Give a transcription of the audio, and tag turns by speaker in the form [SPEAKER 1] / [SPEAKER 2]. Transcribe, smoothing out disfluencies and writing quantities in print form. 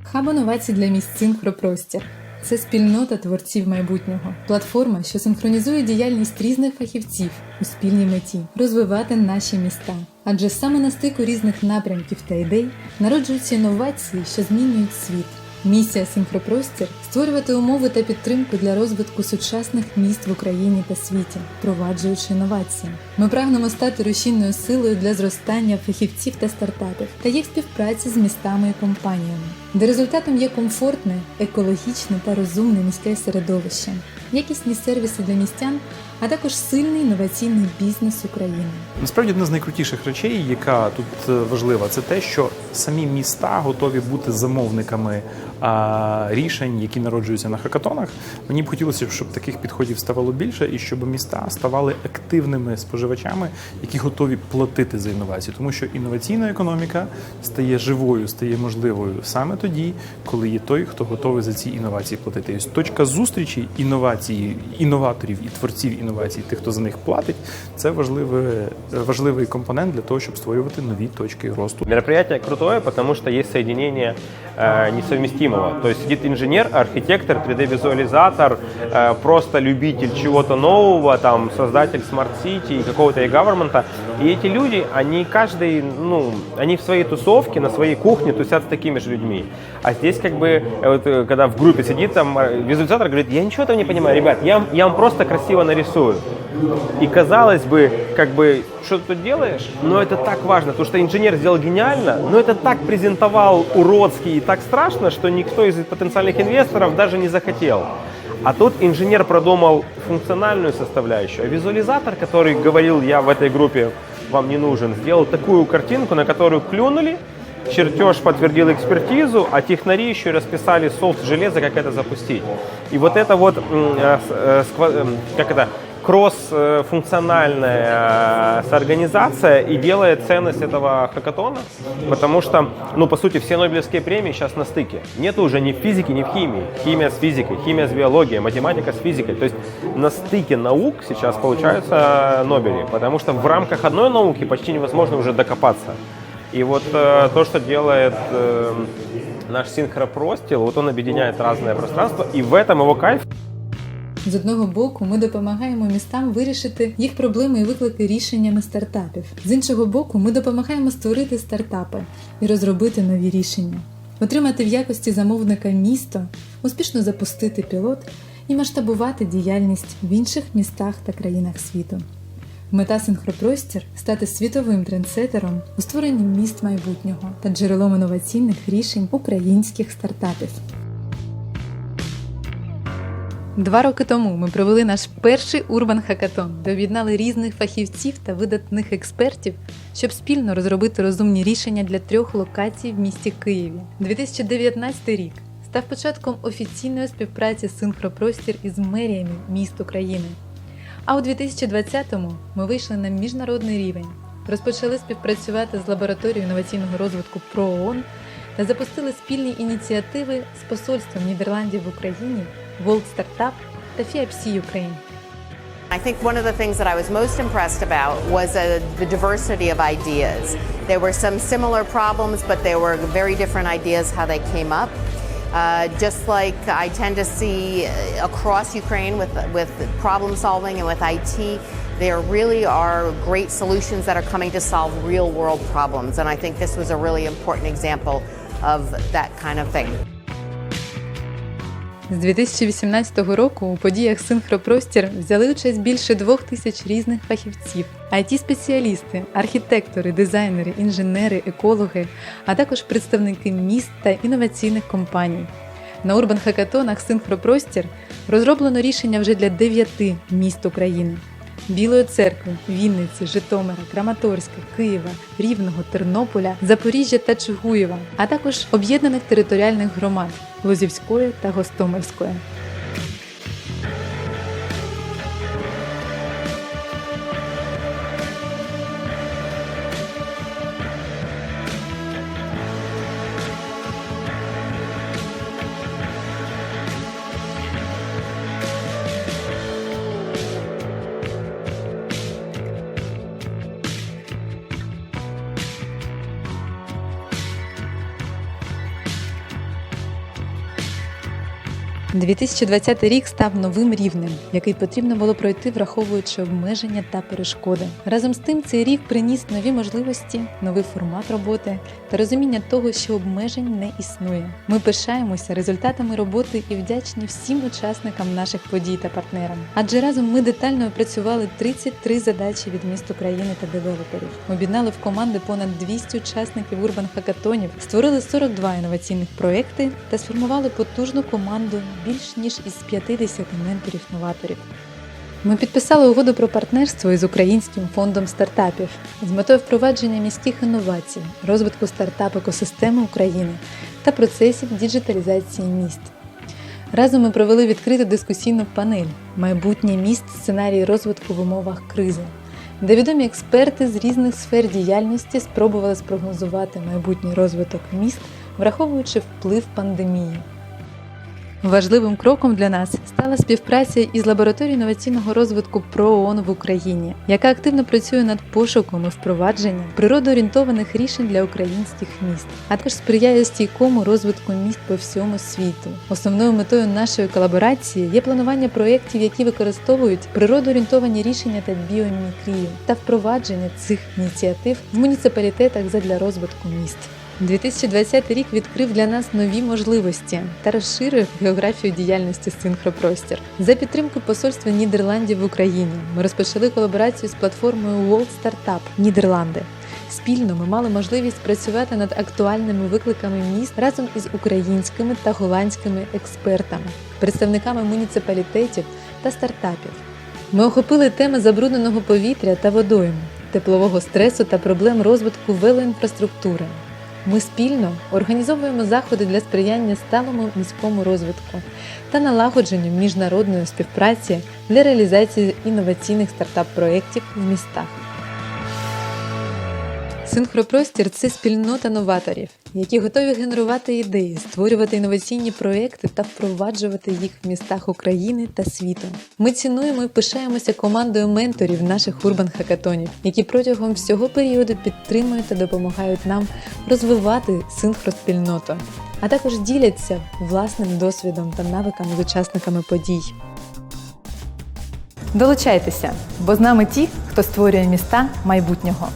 [SPEAKER 1] Хаб інновацій для міст «Синхропростір» – це спільнота творців майбутнього, платформа, що синхронізує діяльність різних фахівців у спільній меті – розвивати наші міста. Адже саме на стику різних напрямків та ідей народжуються інновації, що змінюють світ. Місія «Синхропростір» – створювати умови та підтримку для розвитку сучасних міст в Україні та світі, впроваджуючи інновації. Ми прагнемо стати рушійною силою для зростання фахівців та стартапів та їх співпраці з містами і компаніями, де результатом є комфортне, екологічне та розумне міське середовище, якісні сервіси для містян, а також сильний інноваційний бізнес України.
[SPEAKER 2] Насправді, одна з найкрутіших речей, яка тут важлива, це те, що самі міста готові бути замовниками рішень, які народжуються на хакатонах. Мені б хотілося, щоб таких підходів ставало більше і щоб міста ставали активними споживачами, які готові платити за інновації. Тому що інноваційна економіка стає живою, стає можливою саме тоді, коли є той, хто готовий за ці інновації платити. І ось точка зустрічі інновацій, інноваторів і творців інновацій, тих, хто за них платить, це важливий компонент для того, щоб створювати нові точки росту.
[SPEAKER 3] Мероприятие крутое, потому что есть соединение несовместимого. То есть сидит инженер, архитектор, 3D-визуализатор, просто любитель чего-то нового, там, создатель смарт-сити и какого-то e-government. И эти люди, они каждый, они в своей тусовке, на своей кухне тусят с такими же людьми. А здесь как бы, вот, когда в группе сидит там визуализатор, говорит, я ничего там не понимаю, ребят, я вам просто красиво нарисую. И казалось бы, как бы, что ты тут делаешь, но это так важно, потому что инженер сделал гениально, но это так презентовал уродски и так страшно, что никто из потенциальных инвесторов даже не захотел. А тут инженер продумал функциональную составляющую, а визуализатор, который говорил, я в этой группе вам не нужен, сделал такую картинку, на которую клюнули, чертеж подтвердил экспертизу, а технари еще и расписали софт железа, как это запустить. И вот это вот, кросс-функциональная соорганизация и делает ценность этого хакатона, потому что, по сути, все Нобелевские премии сейчас на стыке. Нет уже ни в физике, ни в химии. Химия с физикой, химия с биологией, математика с физикой. То есть на стыке наук сейчас получаются Нобели, потому что в рамках одной науки почти невозможно уже докопаться. И вот то, что делает наш синхропростір, вот он объединяет разные пространства, и в этом его кайф.
[SPEAKER 1] З одного боку, ми допомагаємо містам вирішити їх проблеми і виклики рішеннями стартапів. З іншого боку, ми допомагаємо створити стартапи і розробити нові рішення, отримати в якості замовника місто, успішно запустити пілот і масштабувати діяльність в інших містах та країнах світу. Мета «Синхропростір» – стати світовим трендсетером у створенні міст майбутнього та джерелом інноваційних рішень українських стартапів. 2 роки тому ми провели наш перший Urban Hackathon, де об'єднали різних фахівців та видатних експертів, щоб спільно розробити розумні рішення для 3 локацій в місті Києві. 2019 рік став початком офіційної співпраці «Синхропростір» із меріями міст України. А у 2020-му ми вийшли на міжнародний рівень, розпочали співпрацювати з лабораторією інноваційного розвитку ПРООН та запустили спільні ініціативи з посольством Нідерландів в Україні, World Startup та FIAPC Ukraine.
[SPEAKER 4] I think one of the things that I was most impressed about was the diversity of ideas. There were some similar problems, but there were very different ideas how they came up. Just like I tend to see across Ukraine with problem solving and with IT, there really are great solutions that are coming to solve real world problems. And I think this was a really important example of that kind of thing.
[SPEAKER 1] З 2018 року у подіях «Синхропростір» взяли участь більше 2000 різних фахівців, IT-спеціалісти, архітектори, дизайнери, інженери, екологи, а також представники міст та інноваційних компаній. На урбан-хакатонах «Синхропростір» розроблено рішення вже для 9 міст України – Білої Церкви, Вінниці, Житомира, Краматорська, Києва, Рівного, Тернополя, Запоріжжя та Чугуєва, а також об'єднаних територіальних громад – Лозівської та Гостомельської. 2020 рік став новим рівнем, який потрібно було пройти, враховуючи обмеження та перешкоди. Разом з тим, цей рік приніс нові можливості, новий формат роботи та розуміння того, що обмежень не існує. Ми пишаємося результатами роботи і вдячні всім учасникам наших подій та партнерам. Адже разом ми детально опрацювали 33 задачі від міст України та девелоперів. Об'єднали в команди понад 200 учасників урбан-хакатонів, створили 42 інноваційних проекти та сформували потужну команду більш ніж із 50 менторів-новаторів. Ми підписали угоду про партнерство із Українським фондом стартапів з метою впровадження міських інновацій, розвитку стартап-екосистеми України та процесів діджиталізації міст. Разом ми провели відкриту дискусійну панель «Майбутнє міст. Сценарій розвитку в умовах кризи», де відомі експерти з різних сфер діяльності спробували спрогнозувати майбутній розвиток міст, враховуючи вплив пандемії. Важливим кроком для нас стала співпраця із лабораторією інноваційного розвитку ПРООН в Україні, яка активно працює над пошуком і впровадженням природоорієнтованих рішень для українських міст, а також сприяє стійкому розвитку міст по всьому світу. Основною метою нашої колаборації є планування проєктів, які використовують природоорієнтовані рішення та біомімікрію, та впровадження цих ініціатив в муніципалітетах задля розвитку міст. 2020 рік відкрив для нас нові можливості та розширив географію діяльності «Синхропростір». За підтримки Посольства Нідерландів в Україні ми розпочали колаборацію з платформою World Startup Нідерланди. Спільно ми мали можливість працювати над актуальними викликами міст разом із українськими та голландськими експертами, представниками муніципалітетів та стартапів. Ми охопили теми забрудненого повітря та водойм, теплового стресу та проблем розвитку велоінфраструктури. Ми спільно організовуємо заходи для сприяння сталому міському розвитку та налагодженню міжнародної співпраці для реалізації інноваційних стартап-проєктів в містах. Синхропростір – це спільнота новаторів, які готові генерувати ідеї, створювати інноваційні проєкти та впроваджувати їх в містах України та світу. Ми цінуємо і пишаємося командою менторів наших урбан-хакатонів, які протягом всього періоду підтримують та допомагають нам розвивати синхроспільноту, а також діляться власним досвідом та навиками з учасниками подій. Долучайтеся, бо з нами ті, хто створює міста майбутнього.